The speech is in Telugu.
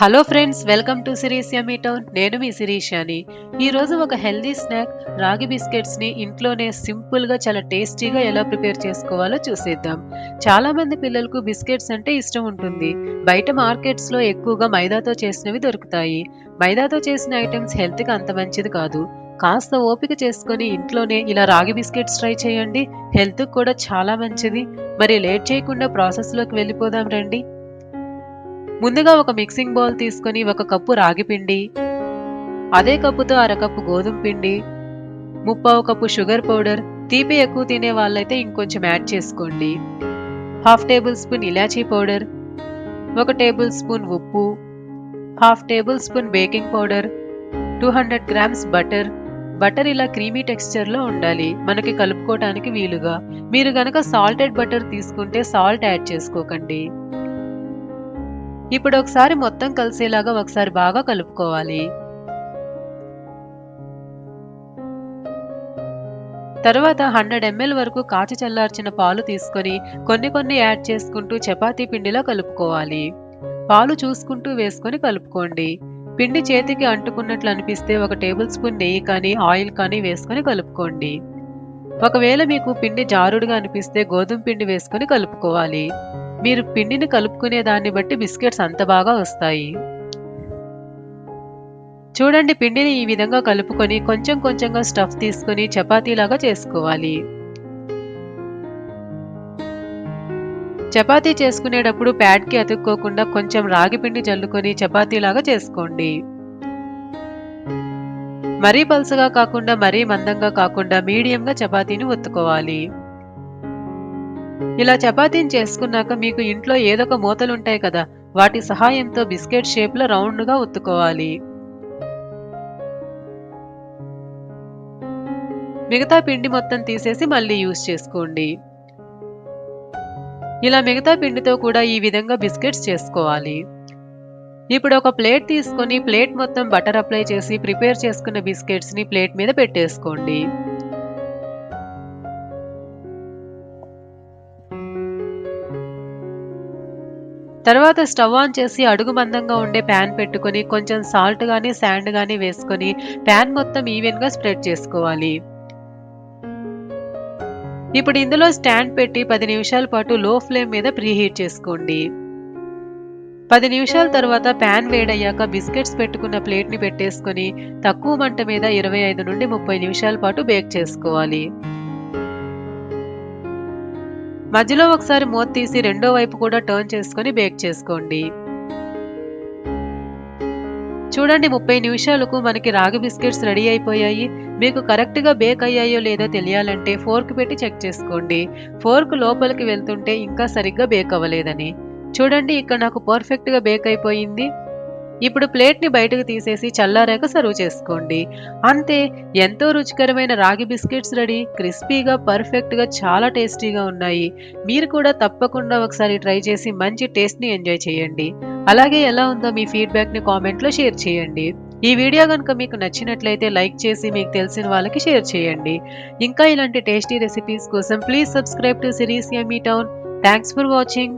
Hello friends, welcome to series yummy town. నేను మీ శిరీషాని. ఈరోజు ఒక హెల్దీ స్నాక్ రాగి బిస్కెట్స్ని ఇంట్లోనే సింపుల్గా చాలా టేస్టీగా ఎలా ప్రిపేర్ చేసుకోవాలో చూసేద్దాం. చాలా మంది పిల్లలకు బిస్కెట్స్ అంటే ఇష్టం ఉంటుంది. బయట మార్కెట్స్లో ఎక్కువగా మైదాతో చేసినవి దొరుకుతాయి. మైదాతో చేసిన ఐటమ్స్ హెల్త్కి అంత మంచిది కాదు. కాస్త ఓపిక చేసుకొని ఇంట్లోనే ఇలా రాగి బిస్కెట్స్ ట్రై చేయండి. హెల్త్కి కూడా చాలా మంచిది. మరి లేట్ చేయకుండా ప్రాసెస్లోకి వెళ్ళిపోదాం రండి. ముందుగా ఒక మిక్సింగ్ బౌల్ తీసుకొని ఒక కప్పు రాగి పిండి, అదే కప్పుతో అరకప్పు గోధుమ పిండి, ముప్పావు కప్పు షుగర్ పౌడర్, తీపి ఎక్కువ తినే వాళ్ళైతే ఇంకొంచెం యాడ్ చేసుకోండి. హాఫ్ టేబుల్ స్పూన్ ఇలాచీ పౌడర్, ఒక టేబుల్ స్పూన్ ఉప్పు, half table spoon baking powder, 200 grams butter. Butter ఇలా క్రీమీ టెక్స్చర్లో ఉండాలి, మనకి కలుపుకోవటానికి వీలుగా. మీరు గనక సాల్టెడ్ బటర్ తీసుకుంటే సాల్ట్ యాడ్ చేసుకోకండి. ఇప్పుడు ఒకసారి మొత్తం కలిసేలాగా ఒకసారి బాగా కలుపుకోవాలి. తరువాత 100 ml వరకు కాచి చల్లార్చిన పాలు తీసుకొని కొన్ని కొన్ని యాడ్ చేసుకుంటూ చపాతీ పిండిలా కలుపుకోవాలి. పాలు చూసుకుంటూ వేసుకొని కలుపుకోండి. పిండి చేతికి అంటుకున్నట్లు అనిపిస్తే ఒక టేబుల్ స్పూన్ నెయ్యి కానీ ఆయిల్ కానీ వేసుకొని కలుపుకోండి. ఒకవేళ మీకు పిండి జారుడుగా అనిపిస్తే గోధుమ పిండి వేసుకొని కలుపుకోవాలి. మీరు పిండిని కలుపుకునే దాన్ని బట్టి బిస్కెట్స్ అంత బాగా వస్తాయి. చూడండి, పిండిని ఈ విధంగా కలుపుకొని కొంచెం కొంచెంగా స్టఫ్ తీసుకొని చపాతీలాగా చేసుకోవాలి. చపాతీ చేసుకునేటప్పుడు ప్యాడ్కి అతుక్కోకుండా కొంచెం రాగి పిండి జల్లుకొని చపాతీలాగా చేసుకోండి. మరీ పలుసగా కాకుండా మరీ మందంగా కాకుండా మీడియంగా చపాతీని ఒత్తుకోవాలి. ఇలా చపాతీని చేసుకున్నాక మీకు ఇంట్లో ఏదొక మూతలుంటాయి కదా, వాటి సహాయంతో బిస్కెట్ షేప్లో రౌండ్గా ఒత్తుకోవాలి. మిగతా పిండి మొత్తం తీసేసి మళ్ళీ యూజ్ చేసుకోండి. ఇలా మిగతా పిండితో కూడా ఈ విధంగా బిస్కెట్స్ చేసుకోవాలి. ఇప్పుడు ఒక ప్లేట్ తీసుకొని ప్లేట్ మొత్తం బటర్ అప్లై చేసి ప్రిపేర్ చేసుకున్న బిస్కెట్స్ ని ప్లేట్ మీద పెట్టేసుకోండి. తర్వాత స్టవ్ ఆన్ చేసి అడుగు మందంగా ఉండే ప్యాన్ పెట్టుకొని కొంచెం సాల్ట్ గానీ శాండ్ గానీ వేసుకొని ప్యాన్ మొత్తం ఈవెన్ గా స్ప్రెడ్ చేసుకోవాలి. ఇప్పుడు ఇందులో స్టాండ్ పెట్టి 10 నిమిషాల పాటు లో ఫ్లేమ్ మీద ప్రీహీట్ చేసుకోండి. 10 నిమిషాల తర్వాత ప్యాన్ వేడయ్యాక బిస్కెట్స్ పెట్టుకున్న ప్లేట్ని పెట్టేసుకొని తక్కువ మంట మీద 25 నుండి 30 నిమిషాల పాటు బేక్ చేసుకోవాలి. మధ్యలో ఒకసారి మూత తీసి రెండో వైపు కూడా టర్న్ చేసుకొని బేక్ చేసుకోండి. చూడండి, 30 నిమిషాలకు మనకి రాగి బిస్కెట్స్ రెడీ అయిపోయాయి. మీకు కరెక్ట్గా బేక్ అయ్యాయో లేదో తెలియాలంటే ఫోర్క్ పెట్టి చెక్ చేసుకోండి. ఫోర్క్ లోపలికి వెళ్తుంటే ఇంకా సరిగ్గా బేక్ అవ్వలేదని. చూడండి, ఇక్కడ నాకు పర్ఫెక్ట్గా బేక్ అయిపోయింది. ఇప్పుడు ప్లేట్ని బయటకు తీసేసి చల్లారాక సర్వ్ చేసుకోండి. అంతే, ఎంతో రుచికరమైన రాగి బిస్కెట్స్ రెడీ. క్రిస్పీగా పర్ఫెక్ట్గా చాలా టేస్టీగా ఉన్నాయి. మీరు కూడా తప్పకుండా ఒకసారి ట్రై చేసి మంచి టేస్ట్ని ఎంజాయ్ చేయండి. అలాగే ఎలా ఉందో మీ ఫీడ్బ్యాక్ని కామెంట్లో షేర్ చేయండి. ఈ వీడియో కనుక మీకు నచ్చినట్లయితే లైక్ చేసి మీకు తెలిసిన వాళ్ళకి షేర్ చేయండి. ఇంకా ఇలాంటి టేస్టీ రెసిపీస్ కోసం please subscribe to series yummy town. Thanks for watching.